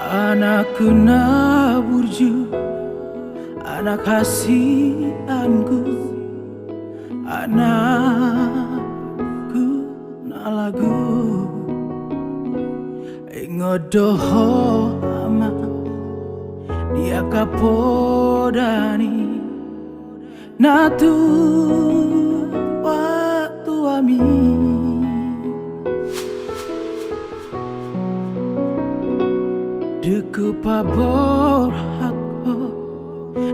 Anakku na burju, anak hasianku, anakku na lagu ingodoho ama dia kapodani natu waktu ami Duku pabor hakko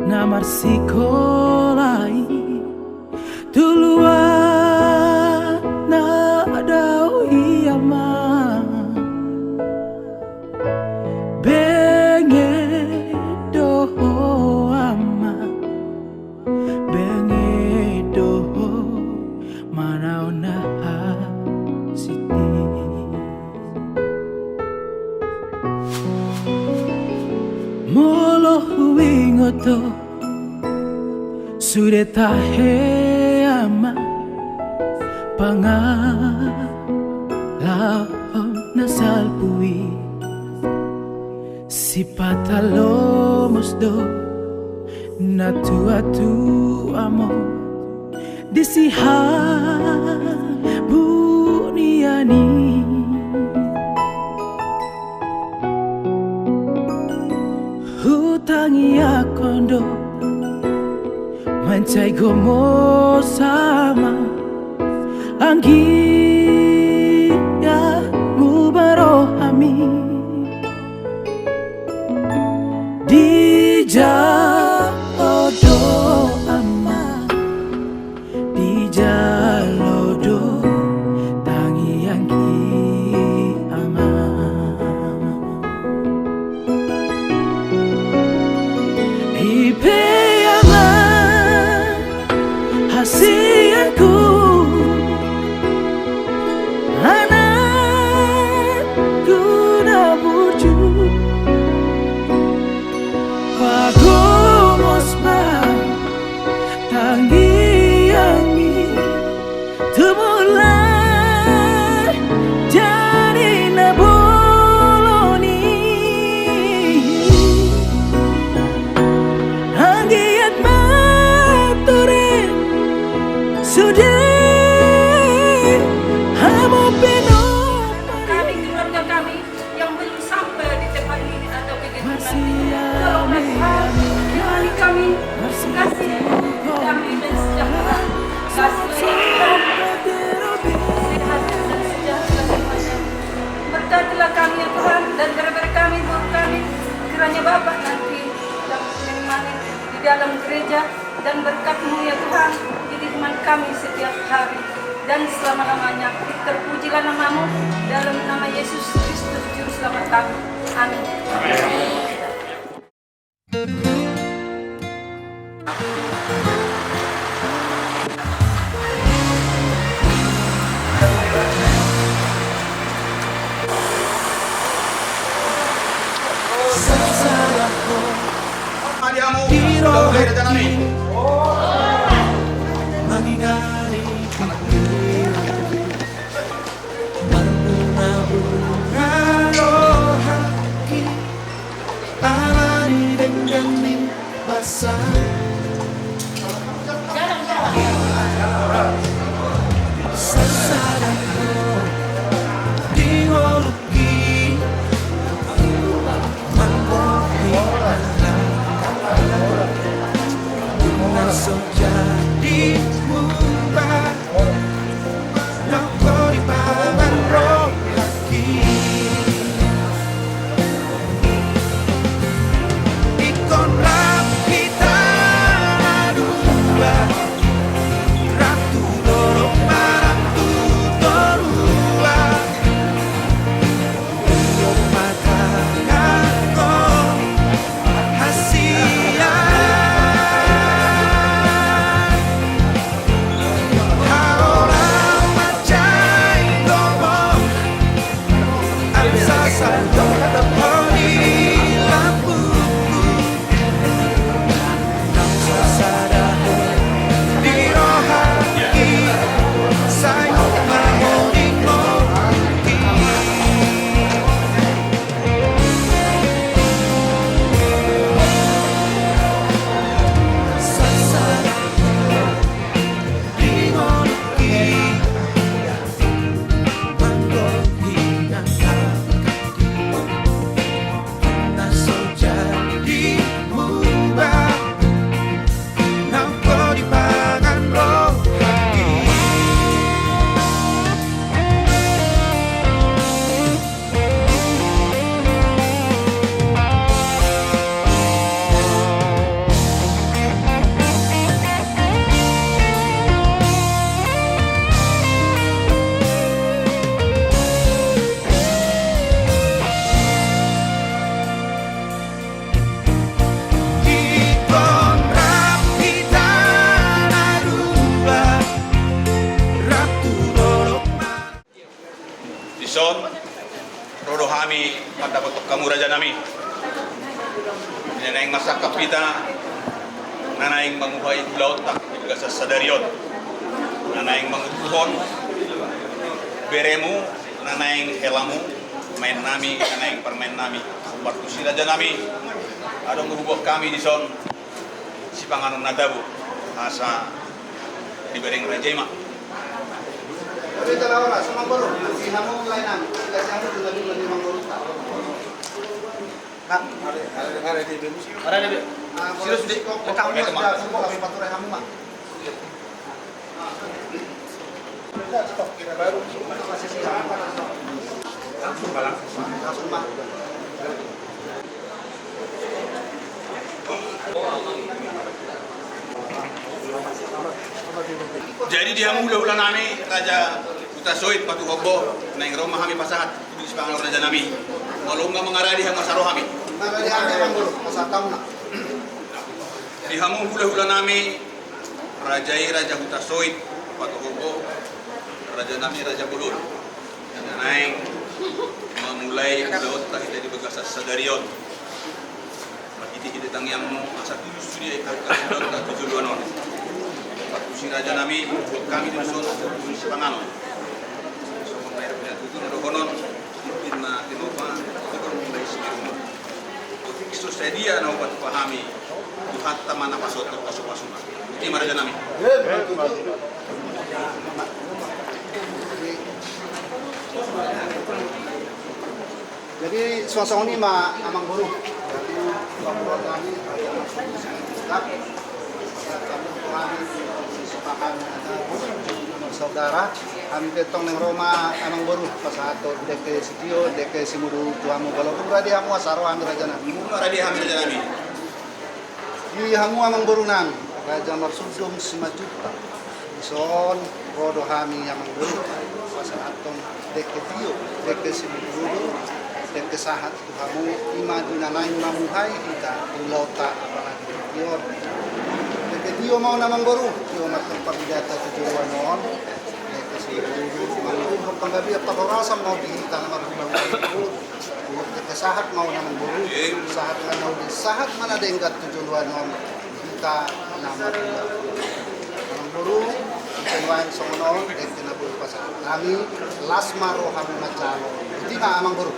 namar sikolai tuluan na adau iyama benge doho ama benge doho manau na siti Molo huingoto sureta he ama pangalahon na salpui si patalomos do na tu amo disiha buniani Hutangi akondo mancai gomo sama anggi ya mubarohami di jalodo ama di jalodo tangi anggi ama hasianku anakku na burju pagomos ba tanggiangi tumulai jadi na boloni anggiat maturin Sudah hamo peno kami keluarga kami yang belum sampai di tempat ini atau begitu nanti kami kasih damai dan sejahtera kasih sehat dan sejahtera berkatilah kami ya Tuhan dan berberi kami guru kami kiranya Bapak nanti dapat menemani di dalam gereja dan berkat-Mu ya Tuhan firman kami setiap hari dan selama-lamanya terpuji terpujilah namamu dalam nama Yesus Kristus Juru Selamat kami. Amin. Mengingari Mengenal hati Alani dengan basah Sesadaku Diwoluki Mengkopi Masuk jadi mubah Noko di paman roh lagi Ikon kita dua Ratu dorong maratu dorua Untuk matakan kau hasilnya Dison, rodo kami pada bentuk kamu raja nami. Nanaing masak kapita, nanaing manguhay laut tak juga sasadarion, nanaing mangutuhon, beremu, nanaing helamu, main nami, nanaing permain nami, partusi raja nami. Ada merubah kami Dison, si panganun nadabu, asa dibereng raja mak. Tapi kalau orang sama baru, si kamu lainan, tidak siapa juga di lima baru. Kak, ada di bemu sih. Ada di. Serius di. Kamu sudah semua sepatu kamu mak. Tidak stok kita baru. Masih siapa? Langsung balang. Langsung mak. Jadi dia mula ulang nami Raja Utasoit Patu Hobo naing Roma kami pasahat di sepangan Raja nami malungga mengaradi hang masaro kami Mengaradi ane bang guru pasatang nak. Di hamu hula nami Raja Utasoit Patu Hobo Raja nami Raja Bulun naing memulai udah tak jadi begasas sadarion kita yang asa tujuh studi akan tak tujuh dua non si raja nami kami di Dison sepangan so membayar punya tutur ada konon inna tinova tukar mulai sendiri Kristus dia na upat pahami Tuhan tamana pasot pasuna ini raja nami Jadi suasana ini mah amang guru. Jadi keluarga kami kami sepakat saudara kami ketong neng Roma amang guru pasato deke sitio deke simuru tuamu kalau berarti hamu asaro kami raja nami. Raja kami raja nami. Di hamu amang guru nami raja marsudum 5 juta. Ison rodo kami amang guru pasato deke tio, deke si buru, deke sahat Tuhamu, ima dinanain mamuhai kita, ulauta apalagi tio. Deke tio mau namang baru, tio matang pabidata tujuan non, deke si buru, manguhap panggabi at pakorasam mau dihita namang buru. Deke sahat mau namang baru, sahat manau di sahat mana denggat tujuan non, kita namang buru. Tujuan sono dek na buru pasal kami lasma roham macalo hindi na amang buru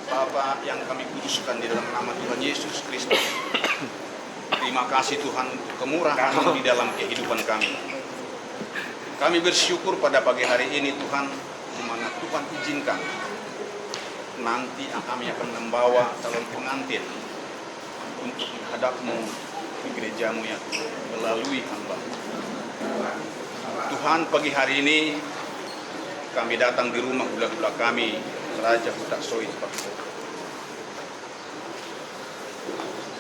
Bapa yang kami kuduskan di dalam nama Tuhan Yesus Kristus, terima kasih Tuhan untuk kemurahan di dalam kehidupan kami. Kami bersyukur pada pagi hari ini Tuhan, di mana Tuhan izinkan nanti kami akan membawa calon pengantin untuk menghadap-Mu di gereja-Mu ya Tuhan, melalui hamba. Tuhan, pagi hari ini kami datang di rumah gula-gula kami, Raja Huta Soit Pakso.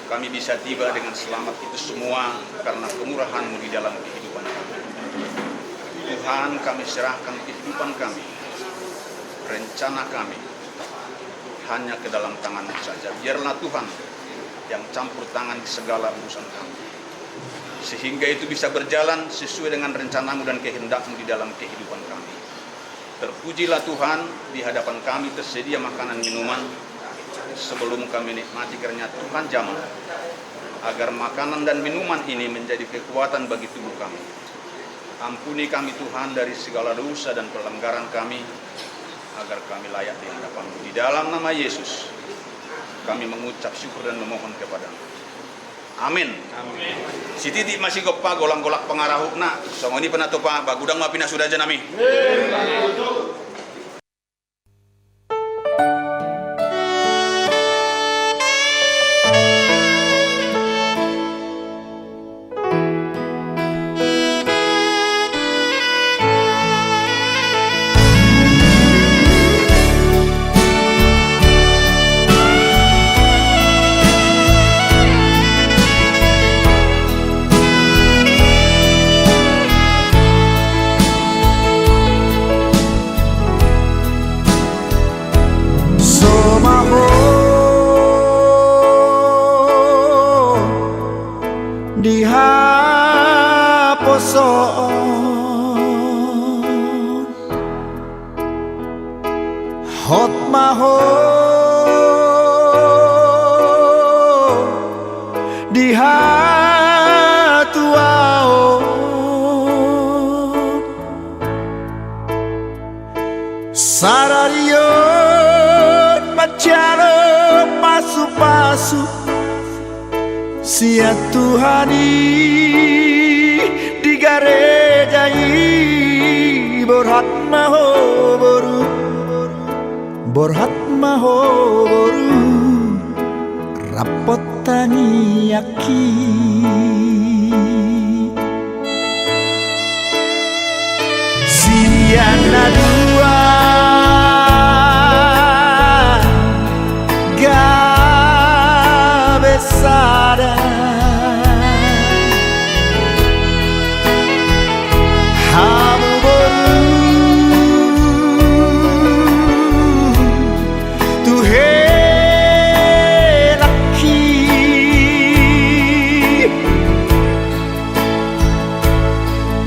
Kami bisa tiba dengan selamat itu semua karena kemurahan-Mu di dalam kehidupan kami. Tuhan, kami serahkan kehidupan kami, rencana kami, hanya ke dalam tangan-Mu saja. Biarlah Tuhan yang campur tangan di segala urusan kami, sehingga itu bisa berjalan sesuai dengan rencana-Mu dan kehendak-Mu di dalam kehidupan kami. Terpujilah Tuhan, di hadapan kami tersedia makanan minuman sebelum kami nikmati karena Tuhan jamah, agar makanan dan minuman ini menjadi kekuatan bagi tubuh kami. Ampuni kami Tuhan dari segala dosa dan pelanggaran kami, agar kami layak di hadapan-Mu. Di dalam nama Yesus kami mengucap syukur dan memohon kepada-Mu. Amin. Amin. Si titik masih gopa golang-golak pengarahukna. Song ini pernah topa bagudang mapina sudah aja nami. Dihaposon hot maho dihatuaon sararion pacalo pasu-pasu sia Tuhani di garejai borhat maho boru rapot tani yaki siana dua gabesada hamu boru tuhe laki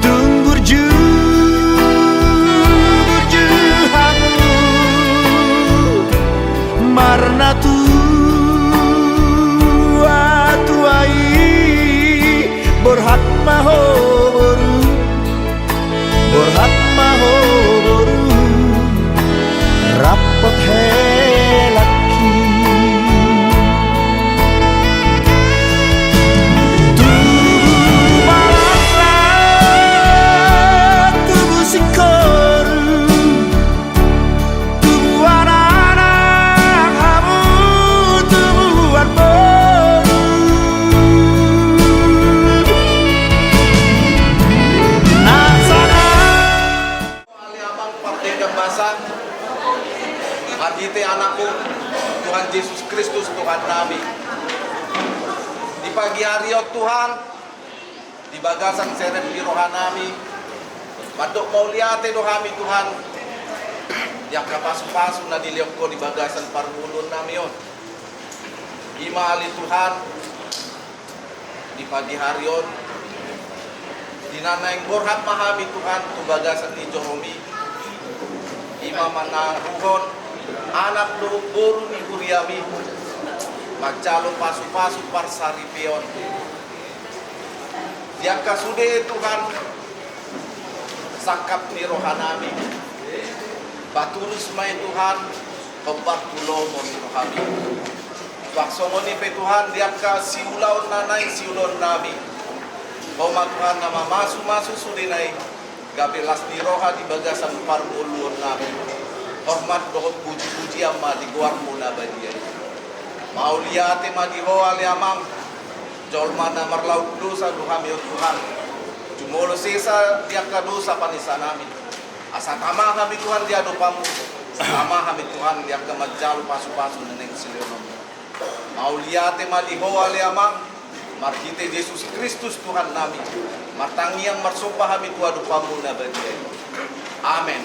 tunggur juga Kristus Tuhan kami. Di pagi hari oh Tuhan, di bagasan serep di rohanami, madok mauliate dohami Tuhan, yang kapasu-pasu na diliok ko di bagasan parmulun nami on. Ima ali Tuhan, di pagi hari on, dinanaing borhat mahami Tuhan, tu bagasan ni Joromi, ima manaruhon, anak lo boru ni Huriami, magcalo pasu-pasu parsari peon. Dia kasude Tuhan, sakap ni rohanami, batulus may Tuhan, kebat tulo mo ni rohami. Baksongon ni pe Tuhan, dia ka siulaw nanay siulon nami. Koma Tuhan na mamasu-masu sudinay, gabelas ni roha di bagasan parmuluon nami. Hormat dohot puji-puji amma di guar muna badiay. Mauliate madiho aliamang, jolma na marlaut dosa duhami o Tuhan. Jumolo sesa dia ka dosa panisa nami. Asa kama kami Tuhan dia dopamu. Kama kami Tuhan dia ka majalo pasu-pasu neneng silionom. Mauliate madiho aliamang, marhite Yesus Kristus Tuhan nami. Martangi yang marsumpah kami Tuhan dopamu na badiay. Amen.